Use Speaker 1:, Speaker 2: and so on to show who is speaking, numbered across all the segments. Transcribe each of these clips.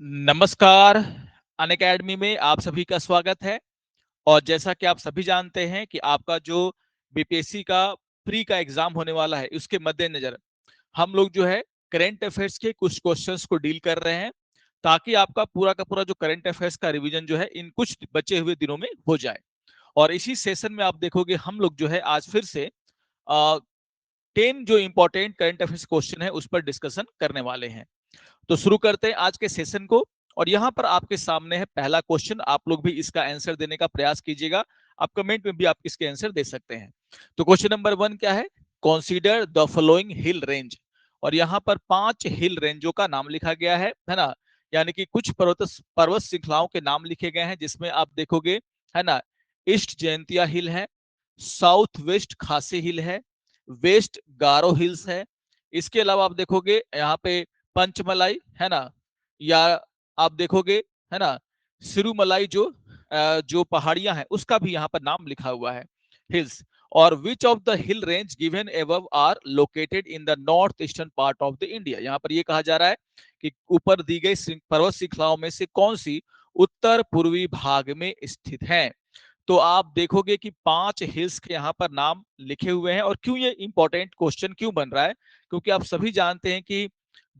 Speaker 1: नमस्कार। अनअकैडमी में आप सभी का स्वागत है। और जैसा कि आप सभी जानते हैं कि आपका जो बीपीएससी का प्री का एग्जाम होने वाला है, उसके मद्देनजर हम लोग जो है करंट अफेयर्स के कुछ क्वेश्चंस को डील कर रहे हैं, ताकि आपका पूरा का पूरा जो करंट अफेयर्स का रिवीजन जो है इन कुछ बचे हुए दिनों में हो जाए। और इसी सेशन में आप देखोगे हम लोग जो है आज फिर से 10 जो इंपॉर्टेंट करंट अफेयर्स क्वेश्चन है उस पर डिस्कशन करने वाले हैं। तो शुरू करते हैं आज के सेशन को। और यहाँ पर आपके सामने है पहला क्वेश्चन, आप लोग भी इसका आंसर देने का प्रयास कीजिएगा। आप कमेंट में भी आप इसके आंसर दे सकते हैं। तो क्वेश्चन नंबर 1 क्या है? Consider the following hill range. और यहाँ पर 5 हिल रेंजों का नाम लिखा गया है ना। यानी कि कुछ पर्वत श्रृंखलाओं के नाम लिखे गए हैं, जिसमें आप देखोगे है ना, ईस्ट जयंतिया हिल है, साउथ वेस्ट खासी हिल है, वेस्ट गारो हिल्स है। इसके अलावा आप देखोगे यहाँ पे पंचमलाई है ना, या आप देखोगे है ना सिरुमलाई, जो पहाड़ियां हैं उसका भी यहाँ पर नाम लिखा हुआ है, हिल्स। और which of the hill range given above are located in the north eastern part of the India. यहाँ पर ये कहा जा रहा है कि ऊपर दी गई पर्वत श्रृंखलाओं में से कौन सी उत्तर पूर्वी भाग में स्थित है। तो आप देखोगे कि 5 हिल्स के यहाँ पर नाम लिखे हुए हैं। और क्यों ये इंपॉर्टेंट क्वेश्चन क्यों बन रहा है? क्योंकि आप सभी जानते हैं कि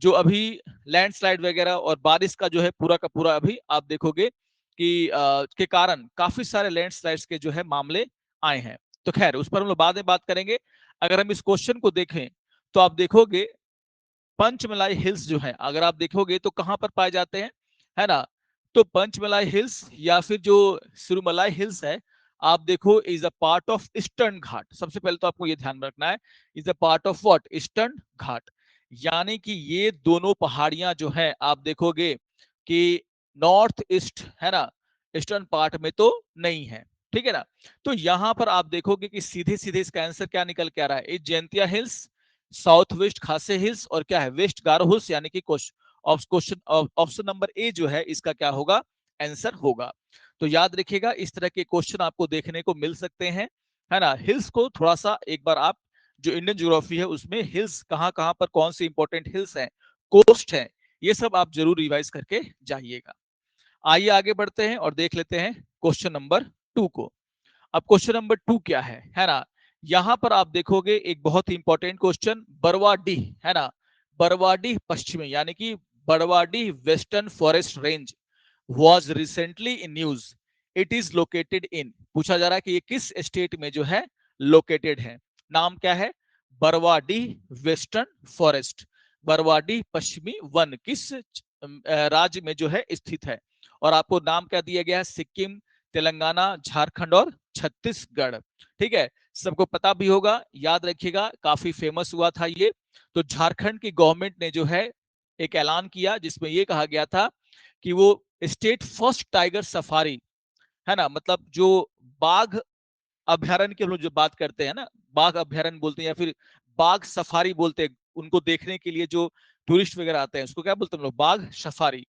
Speaker 1: जो अभी लैंडस्लाइड वगैरह और बारिश का जो है पूरा का पूरा अभी आप देखोगे कि के कारण काफी सारे लैंडस्लाइड्स के जो है मामले आए हैं। तो खैर उस पर हम लोग बाद में बात करेंगे। अगर हम इस क्वेश्चन को देखें तो आप देखोगे पंचमलाई हिल्स जो है, अगर आप देखोगे तो कहां पर पाए जाते हैं, है ना। तो पंचमलाई हिल्स या फिर जो सिरुमलाई हिल्स है, आप देखो is a part of eastern Ghat. सबसे पहले तो आपको ये ध्यान रखना है, is a part of what, eastern Ghat. यानी कि ये दोनों पहाड़ियां जो है आप देखोगे कि नॉर्थ ईस्ट है ना, ईस्टर्न पार्ट में तो नहीं है। ठीक है ना। तो यहां पर आप देखोगे कि सीधे सीधे इसका आंसर क्या निकल के आ रहा है, is Jaintia hills, south west खासे हिल्स, और क्या है, वेस्ट गारो हिल्स। यानी कि क्वेश्चन ऑप्शन नंबर ए जो है इसका क्या होगा, आंसर होगा। तो याद रखिएगा, इस तरह के क्वेश्चन आपको देखने को मिल सकते हैं, है ना। हिल्स को थोड़ा सा एक बार आप, जो इंडियन ज्योग्राफी है उसमें हिल्स कहाँ कहाँ पर कौन सी इंपॉर्टेंट हिल्स हैं, कोस्ट है, ये सब आप जरूर रिवाइज करके जाइएगा। आइए आगे बढ़ते हैं और देख लेते हैं क्वेश्चन नंबर 2 को। अब क्वेश्चन नंबर 2 क्या है ना। यहां पर आप देखोगे एक बहुत ही इंपॉर्टेंट क्वेश्चन, बरवाडीह है ना, बरवाडीह पश्चिमी यानी कि Barwadih western forest range was recently in news, it is located in। पूछा जा रहा है कि ये किस स्टेट में जो है लोकेटेड है। नाम क्या है? बरवाडीह वेस्टर्न फॉरेस्ट, बरवाडीह पश्चिमी वन किस राज्य में जो है स्थित है। और आपको नाम क्या दिया गया है? सिक्किम, तेलंगाना, झारखंड और छत्तीसगढ़। ठीक है, सबको पता भी होगा, याद रखिएगा, काफी फेमस हुआ था ये। तो झारखंड की गवर्नमेंट ने जो है एक ऐलान किया, जिसमें ये कहा गया था कि वो स्टेट फर्स्ट टाइगर सफारी, है ना, मतलब जो बाघ अभ्यारण्य की हम लोग जो बात करते हैं ना, बाघ अभ्यारण्य बोलते हैं या फिर बाघ सफारी बोलते हैं, उनको देखने के लिए जो टूरिस्ट वगैरह आते हैं उसको क्या बोलते हैं हम लोग, बाघ सफारी।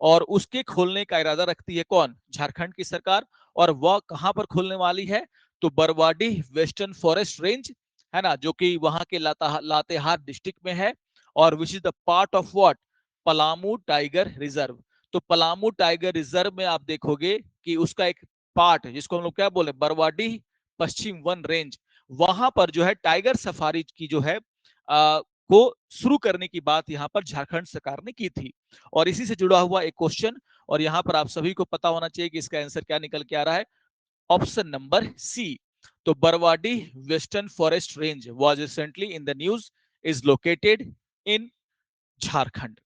Speaker 1: और उसके खोलने का इरादा रखती है कौन? झारखंड की सरकार। और वह कहां पर खोलने वाली है? तो बरवाडीह वेस्टर्न फॉरेस्ट रेंज, है ना, जो कि वहां के लातेहार डिस्ट्रिक्ट में है। और which is the part of what, Palamu tiger reserve. तो पलामू टाइगर रिजर्व में आप देखोगे कि उसका एक पार्ट, जिसको हम लोग क्या बोले, बरवाडीह पश्चिम वन रेंज, वहां पर जो है टाइगर सफारी की जो है को शुरू करने की बात यहां पर झारखंड सरकार ने की थी। और इसी से जुड़ा हुआ एक क्वेश्चन, और यहां पर आप सभी को पता होना चाहिए कि इसका आंसर क्या निकल के आ रहा है, ऑप्शन नंबर सी। तो Barwadi western forest range was recently in the news, is located in Jharkhand.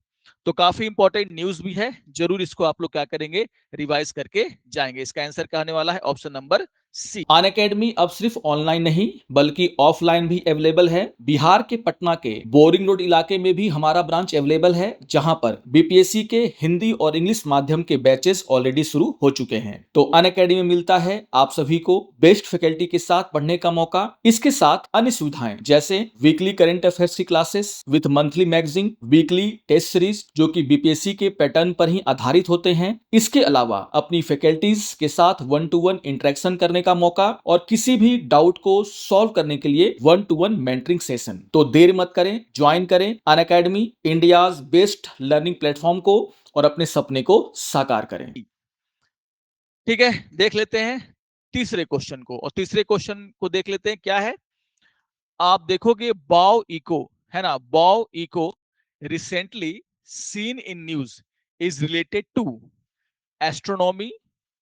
Speaker 1: तो काफी इंपॉर्टेंट न्यूज भी है, जरूर इसको आप लोग क्या करेंगे, रिवाइज करके जाएंगे। इसका आंसर क्या आने वाला है, ऑप्शन नंबर सी।
Speaker 2: अनअकैडमी अब सिर्फ ऑनलाइन नहीं बल्कि ऑफलाइन भी अवेलेबल है। बिहार के पटना के बोरिंग रोड इलाके में भी हमारा ब्रांच अवेलेबल है, जहां पर बीपीएससी के हिंदी और इंग्लिश माध्यम के बैचेस ऑलरेडी शुरू हो चुके हैं। तो अनअकैडमी में मिलता है आप सभी को बेस्ट फैकल्टी के साथ पढ़ने का मौका। इसके साथ अन्य सुविधाएं जैसे वीकली करंट अफेयर्स की classes with monthly magazine, weekly test series जो कि बीपीएससी के पैटर्न पर ही आधारित होते हैं। इसके अलावा अपनी फैकल्टीज के साथ 1-to-1 इंटरेक्शन करने का मौका और किसी भी डाउट को सॉल्व करने के लिए 1-to-1 मेंटरिंग सेशन। तो देर मत करें, ज्वाइन करें Unacademy, India's best learning platform को, और अपने सपने को साकार करें।
Speaker 1: ठीक है, देख लेते हैं तीसरे क्वेश्चन को, और तीसरे क्वेश्चन को देख लेते हैं क्या है। आप देखोगे बाओ इको, है ना, बाओ echo recently seen in news is related to astronomy,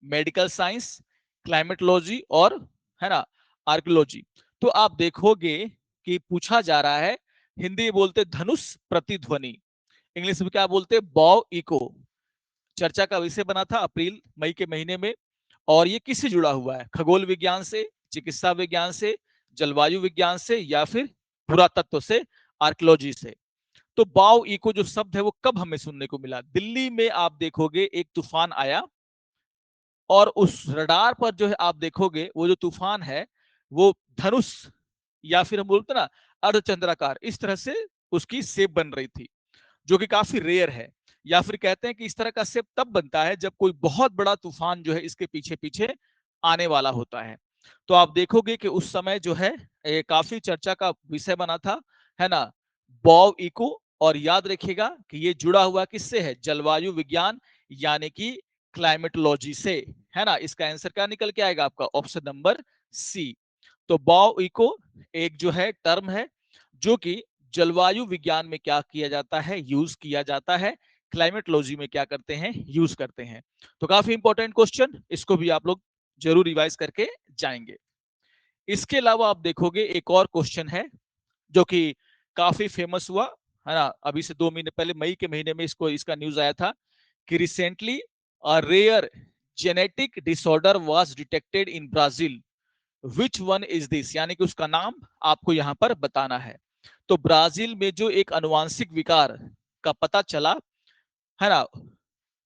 Speaker 1: medical science, climatology और, है ना, आर्कियोलॉजी। तो आप देखोगे कि पूछा जा रहा है, हिंदी में बोलते धनुष प्रतिध्वनि, इंग्लिश में क्या बोलते बॉ इको। चर्चा का विषय बना था अप्रैल मई के महीने में, और ये किससे जुड़ा हुआ है, खगोल विज्ञान से, चिकित्सा विज्ञान से, जलवायु विज्ञान से, या फिर पुरातत्व से, आर्कियोलॉजी से। तो बाओ इको जो शब्द है वो कब हमें सुनने को मिला, दिल्ली में आप देखोगे एक तूफान आया, और उस रडार पर जो है आप देखोगे वो जो तूफान है वो धनुष, या फिर हम बोलते ना अर्धचंद्राकार, इस तरह से उसकी शेप बन रही थी, जो कि काफी रेयर है। या फिर कहते हैं कि इस तरह का शेप तब बनता है जब कोई बहुत बड़ा तूफान जो है इसके पीछे पीछे आने वाला होता है। तो आप देखोगे कि उस समय जो है काफी चर्चा का विषय बना था, है ना, बॉब इको। और याद रखिएगा कि ये जुड़ा हुआ किससे है, जलवायु विज्ञान यानी कि क्लाइमेटोलॉजी से, है ना। इसका आंसर क्या निकल के आएगा आपका, ऑप्शन नंबर सी। तो बॉब इको एक जो है टर्म है जो कि जलवायु विज्ञान में क्या किया जाता है, यूज किया जाता है, क्लाइमेटोलॉजी में क्या करते हैं, यूज करते हैं। तो काफी इंपॉर्टेंट क्वेश्चन, इसको भी आप लोग जरूर रिवाइज करके जाएंगे। इसके अलावा आप देखोगे एक और क्वेश्चन है जो कि काफी फेमस हुआ, है ना, अभी से 2 महीने पहले मई के महीने में इसका न्यूज आया था कि recently a rare genetic disorder was detected in Brazil, which one is this, यानी कि उसका नाम आपको यहां पर बताना है। तो ब्राजील में जो एक अनुवांशिक विकार का पता चला, है ना,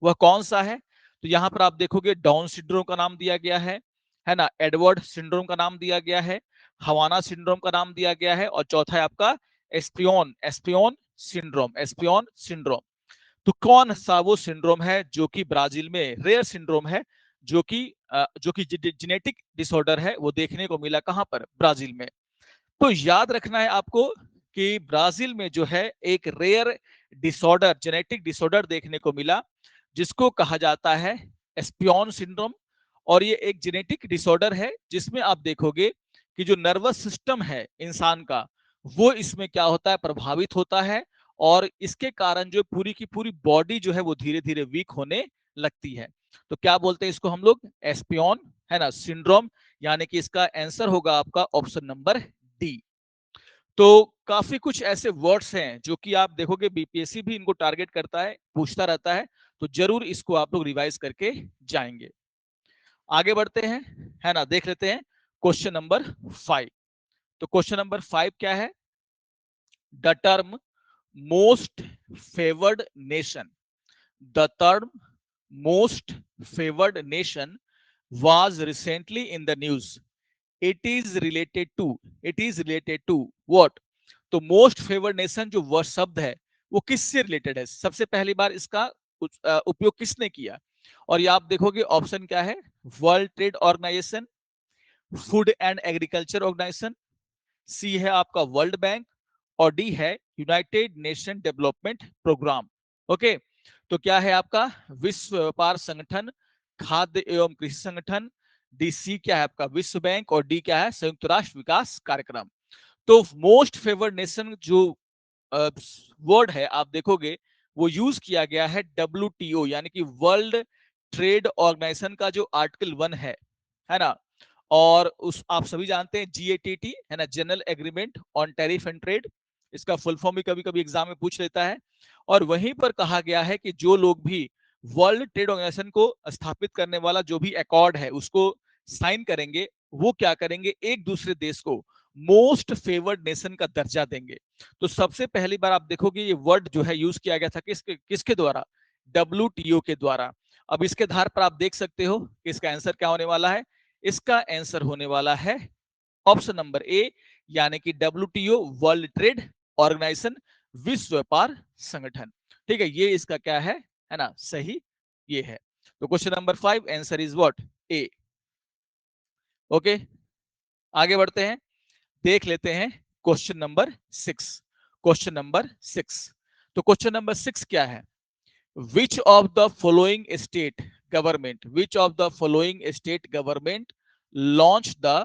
Speaker 1: वह कौन सा है। तो यहां पर आप देखोगे डाउन सिंड्रोम का नाम दिया गया है ना, एडवर्ड सिंड्रोम का नाम दिया गया है, हवाना सिंड्रोम का नाम दिया गया है, और चौथा है आपका एस्पियोन एस्पियोन एस्पियोन सिंड्रोम। तो कौन सा वो सिंड्रोम है जो कि ब्राजील में रेयर सिंड्रोम है, जो कि जेनेटिक डिसऑर्डर है, वो देखने को मिला कहां पर, ब्राजील में। तो याद रखना है आपको कि ब्राजील में जो है एक रेयर डिसऑर्डर, जेनेटिक डिसऑर्डर देखने को मिला, जिसको कहा जाता है एस्पियोन सिंड्रोम। और ये एक जेनेटिक डिसऑर्डर है जिसमें आप देखोगे कि जो नर्वस सिस्टम है इंसान का, वो इसमें क्या होता है, प्रभावित होता है, और इसके कारण जो पूरी की पूरी बॉडी जो है वो धीरे धीरे वीक होने लगती है। तो क्या बोलते हैं इसको हम लोग, एस्पियोन, है ना, सिंड्रोम, यानी कि इसका आंसर होगा आपका ऑप्शन नंबर डी। तो काफी कुछ ऐसे वर्ड्स हैं जो कि आप देखोगे बीपीएससी भी इनको टारगेट करता है, पूछता रहता है, तो जरूर इसको आप लोग रिवाइज करके जाएंगे। आगे बढ़ते हैं, है ना, देख लेते हैं क्वेश्चन नंबर 5। तो क्वेश्चन नंबर 5 क्या है, the term most favoured nation, the term most favoured nation was recently in the news. It is related to what? तो मोस्ट फेवर्ड नेशन जो वर्ड शब्द है वो किससे रिलेटेड है, सबसे पहली बार इसका उपयोग किसने किया। और ये आप देखोगे ऑप्शन क्या है, World Trade Organisation, Food and Agriculture Organisation, C है आपका वर्ल्ड बैंक, और डी है United Nation Development Programme. Okay, तो क्या है आपका, विश्व व्यापार संगठन, खाद्य एवं कृषि संगठन, डी सी क्या है आपका विश्व बैंक, और डी क्या है संयुक्त राष्ट्र विकास कार्यक्रम। तो मोस्ट फेवर्ड नेशन जो वर्ड है आप देखोगे वो यूज किया गया है WTO यानी कि वर्ल्ड ट्रेड ऑर्गेनाइजेशन का जो आर्टिकल 1 है ना। और उस आप सभी जानते हैं GATT, है ना, general agreement on tariff and trade, इसका फुल फॉर्म भी कभी कभी एग्जाम में पूछ लेता है। और वहीं पर कहा गया है कि जो लोग भी वर्ल्ड ट्रेड ऑर्गेनाइजेशन को स्थापित करने वाला जो भी अकॉर्ड है उसको साइन करेंगे, वो क्या करेंगे, एक दूसरे देश को मोस्ट फेवर्ड नेशन का दर्जा देंगे। तो सबसे पहली बार आप देखोगे ये वर्ड जो है यूज किया गया था किसके द्वारा, WTO के द्वारा। अब इसके आधार पर आप देख सकते हो कि इसका आंसर क्या होने वाला है, इसका आंसर होने वाला है ऑप्शन नंबर ए, यानी कि WTO वर्ल्ड ट्रेड ऑर्गेनाइजेशन, विश्व व्यापार संगठन। ठीक है, ये इसका क्या है ना, सही ये है। तो question number 5 answer is what, A. Okay, आगे बढ़ते हैं, देख लेते हैं क्वेश्चन नंबर 6। क्वेश्चन नंबर 6, तो क्वेश्चन नंबर 6 क्या है, which of the following state government launched the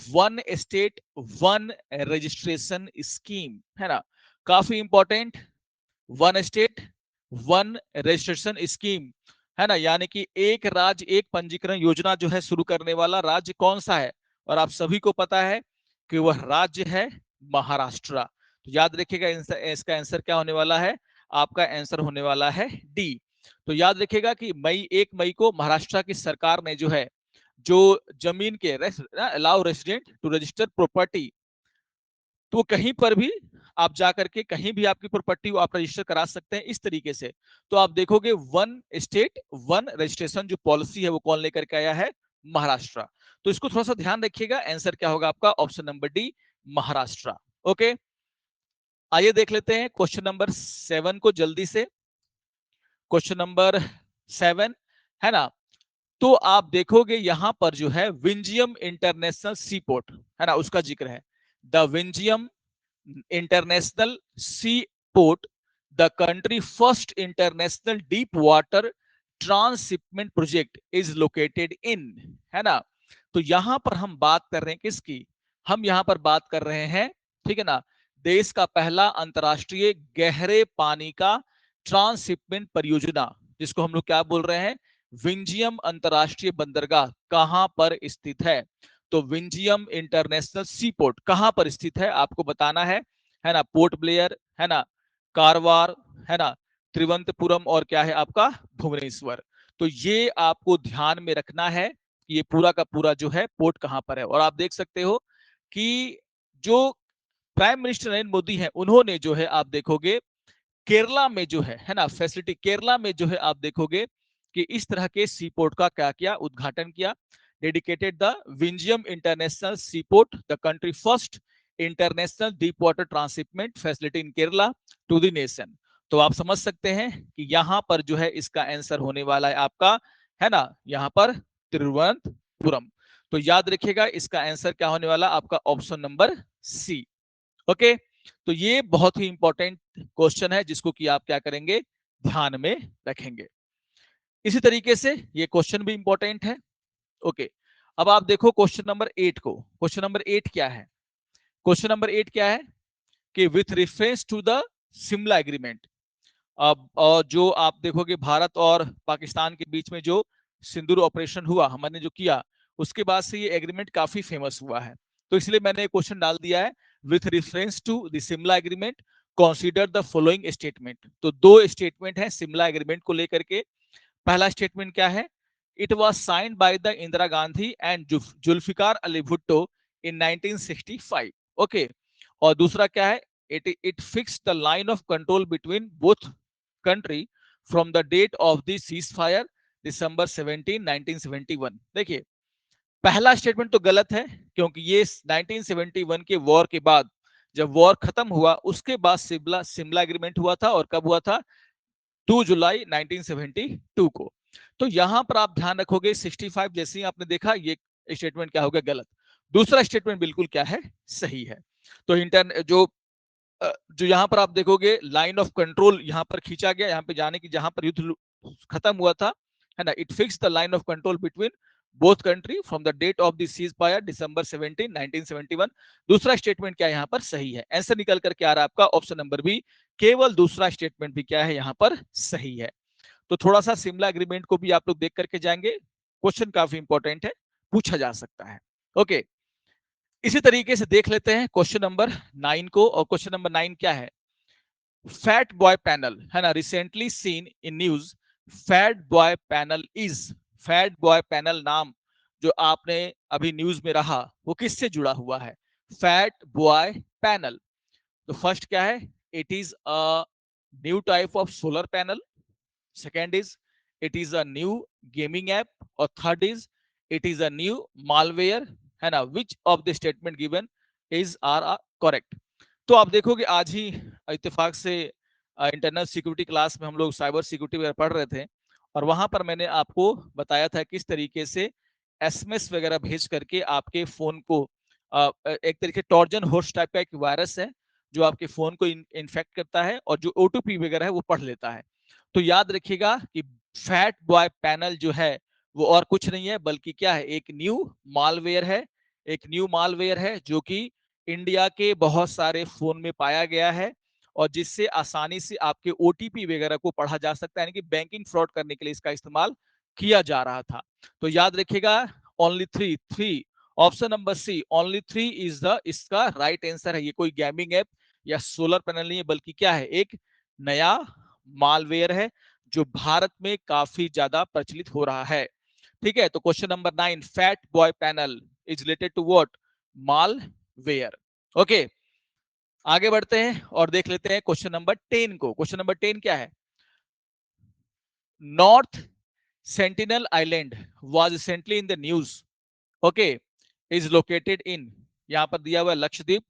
Speaker 1: one state one registration scheme, है ना, काफी important, one state one registration scheme, है ना, यानी कि एक राज्य एक पंजीकरण योजना जो है शुरू करने वाला राज्य कौन सा है, और आप सभी को पता है कि वह राज्य है महाराष्ट्र। तो याद रखिएगा इसका आंसर क्या होने वाला है, आपका आंसर होने वाला है डी। तो याद रखिएगा कि 1 मई को महाराष्ट्र की सरकार ने जो है, जो जमीन के allow resident to register property, तो कहीं पर भी आप जाकर के कहीं भी आपकी प्रॉपर्टी आप रजिस्टर करा सकते हैं इस तरीके से। तो आप देखोगे वन स्टेट वन रजिस्ट्रेशन जो पॉलिसी है वो कौन लेकर के आया है, महाराष्ट्र। तो इसको थोड़ा सा ध्यान रखिएगा, आंसर क्या होगा आपका, option number D, Maharashtra. Okay, आइए देख लेते हैं क्वेश्चन नंबर 7 को जल्दी से। क्वेश्चन नंबर 7 है ना, तो आप देखोगे यहां पर जो है विंजियम इंटरनेशनल सी पोर्ट, है ना, उसका जिक्र है, the Vizhinjam international sea port, the country first international deep water transshipment project is located in, है ना। तो यहां पर हम बात कर रहे हैं किसकी, हम यहां पर बात कर रहे हैं, ठीक है ना, देश का पहला अंतरराष्ट्रीय गहरे पानी का ट्रांसशिपमेंट परियोजना, जिसको हम लोग क्या बोल रहे हैं, विंजियम अंतरराष्ट्रीय बंदरगाह कहां पर स्थित है। तो विंजियम इंटरनेशनल सी पोर्ट कहां पर स्थित है आपको बताना है ना, पोर्ट ब्लेयर, है ना, कारवार, है ना, त्रिवंतपुरम और क्या है आपका भुवनेश्वर। तो ये आपको ध्यान में रखना है कि ये पूरा का पूरा जो है पोर्ट कहां पर है। और आप देख सकते हो कि जो प्राइम मिनिस्टर नरेंद्र मोदी है उन्होंने जो है आप देखोगे केरला में जो है ना, फैसिलिटी केरला में जो है आप देखोगे कि इस तरह के सी पोर्ट का क्या किया, उद्घाटन किया, dedicated the Vizhinjam international sea port, the country first international deep water transshipment facility in Kerala to the nation. तो आप समझ सकते हैं कि यहां पर जो है इसका आंसर होने वाला है आपका, है ना, यहां पर तिरुवनंतपुरम। तो याद रखिएगा इसका आंसर क्या होने वाला आपका, ऑप्शन नंबर सी। ओके, तो ये बहुत ही इंपॉर्टेंट क्वेश्चन है जिसको कि आप क्या करेंगे, ध्यान में रखेंगे। इसी तरीके से ये क्वेश्चन भी इंपॉर्टेंट है। ओके, अब आप देखो क्वेश्चन नंबर 8 को। क्वेश्चन नंबर 8 क्या है, क्वेश्चन नंबर 8 क्या है कि with reference to the Shimla agreement, अब जो आप देखोगे भारत और पाकिस्तान के बीच में जो सिंदूर ऑपरेशन हुआ हमने जो किया, उसके बाद से ये एग्रीमेंट काफी फेमस हुआ है। तो इसलिए मैंने क्वेश्चन डाल दिया है, with reference to the Shimla agreement consider the following statement. तो दो स्टेटमेंट है शिमला एग्रीमेंट को लेकर के। पहला स्टेटमेंट क्या है, it was signed by the Indira Gandhi and Zulfikar Ali Bhutto in 1965। Okay, और दूसरा क्या है, it fix the line of control between both country from the date of the cease fire December 17 1971। देखिए पहला स्टेटमेंट तो गलत है, क्योंकि ये 1971 के वॉर के बाद, जब वॉर खत्म हुआ उसके बाद शिमला शिमला एग्रीमेंट हुआ था, और कब हुआ था, 2 जुलाई 1972 को। तो यहां पर आप ध्यान रखोगे 65 जैसे ही आपने देखा, ये स्टेटमेंट क्या हो गया, गलत। दूसरा स्टेटमेंट बिल्कुल क्या है, सही है। तो जो यहां पर आप देखोगे लाइन ऑफ कंट्रोल यहां पर खींचा गया, यहां पे जाने की जहां पर युद्ध खत्म हुआ था, है ना, it fix the line of control between both country from the date of the cease fire December 17 1971। दूसरा स्टेटमेंट क्या यहां पर सही है, आंसर निकल करके आ रहा है आपका ऑप्शन नंबर बी, केवल दूसरा स्टेटमेंट भी क्या है यहां पर सही है। तो थोड़ा सा शिमला एग्रीमेंट को भी आप लोग देख करके जाएंगे, क्वेश्चन काफी इंपॉर्टेंट है, पूछा जा सकता है। ओके, इसी तरीके से देख लेते हैं क्वेश्चन नंबर 9 को। और क्वेश्चन नंबर 9 क्या है, फैट बॉय पैनल, है ना, recently seen in news, fat boy panel is, fat boy panel नाम जो आपने अभी न्यूज में रहा वो किससे जुड़ा हुआ है, फैट बॉय पैनल। तो फर्स्ट क्या है, it is a new type of solar panel, second is it is a new gaming app, और third is it is a new malware, है ना, which of the statement given is are correct. तो आप देखोगे आज ही इत्तेफाक से internal security class में हम लोग साइबर सिक्योरिटी वगैरह पढ़ रहे थे, और वहां पर मैंने आपको बताया था किस तरीके से एसएमएस वगैरह भेज करके आपके फोन को एक तरीके टॉर्जन हॉर्स टाइप का एक वायरस है जो आपके फोन को इन्फेक्ट करता है, और जो ओटीपी वगैरह है वो पढ़ लेता है। तो याद रखिएगा कि फैट बॉय पैनल जो है वो और कुछ नहीं है बल्कि क्या है, एक न्यू मालवेयर है। एक न्यू मालवेयर है जो कि इंडिया के बहुत सारे फोन में पाया गया है और जिससे आसानी से आपके ओटीपी वगैरह को पढ़ा जा सकता है, यानी कि बैंकिंग फ्रॉड करने के लिए इसका इस्तेमाल किया जा रहा था। तो याद रखिएगा only three, option number C only three is the इसका राइट आंसर है। ये कोई गेमिंग ऐप या सोलर पैनल नहीं है बल्कि क्या है, एक नया मालवेयर है जो भारत में काफी ज्यादा प्रचलित हो रहा है। ठीक है, तो question number 9, fat boy panel is related to what, malware. Okay, आगे बढ़ते हैं और देख लेते हैं क्वेश्चन नंबर 10 को। क्वेश्चन नंबर 10 क्या है, north sentinel island was recently in the news, okay, is located इन, यहां पर दिया हुआ लक्षद्वीप,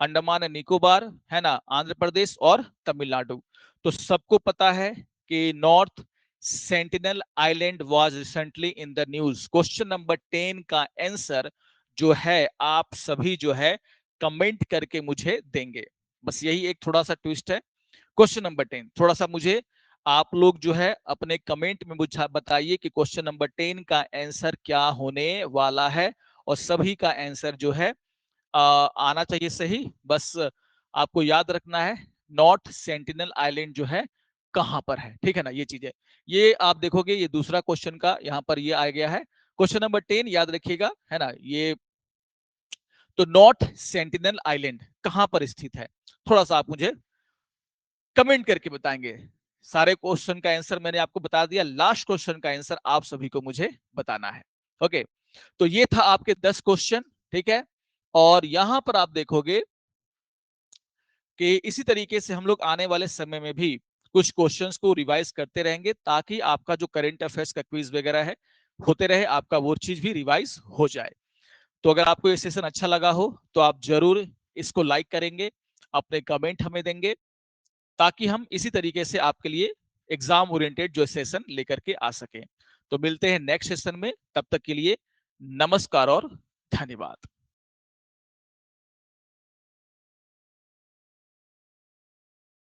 Speaker 1: अंडमान एंड निकोबार, है ना, आंध्र प्रदेश और तमिलनाडु। तो सबको पता है कि north sentinel island was recently in the news. Question number 10 का आंसर जो है आप सभी जो है कमेंट करके मुझे देंगे। बस यही एक थोड़ा सा ट्विस्ट है। क्वेश्चन नंबर 10 थोड़ा सा मुझे आप लोग जो है अपने कमेंट में मुझे बताइए कि क्वेश्चन नंबर 10 का आंसर क्या होने वाला है, और सभी का आंसर जो है आना चाहिए सही। बस आपको याद रखना है नॉर्थ सेंटिनल आइलैंड जो है कहां पर है, ठीक है ना, ये चीजें। ये आप देखोगे ये दूसरा क्वेश्चन का यहां पर ये आ गया है। क्वेश्चन नंबर 10 याद रखिएगा, है ना, ये तो नॉर्थ सेंटिनल आइलैंड कहां पर स्थित है, थोड़ा सा आप मुझे कमेंट करके बताएंगे। सारे क्वेश्चन का आंसर मैंने आपको बता दिया, लास्ट क्वेश्चन का आंसर आप सभी को मुझे बताना है। ओके, तो ये था आपके 10 क्वेश्चन, ठीक है। और यहां पर आप देखोगे कि इसी तरीके से हम लोग आने वाले समय में भी कुछ क्वेश्चंस को रिवाइज करते रहेंगे ताकि आपका जो करंट अफेयर्स का क्विज वगैरह है होते रहे, आपका वो चीज भी रिवाइज हो जाए। तो अगर आपको ये सेशन अच्छा लगा हो तो आप जरूर इसको लाइक करेंगे, अपने कमेंट हमें देंगे, ताकि हम इसी तरीके से आपके लिए एग्जाम ओरिएंटेड जो सेशन लेकर के आ सकें। तो मिलते हैं नेक्स्ट सेशन में, तब तक के लिए नमस्कार और धन्यवाद।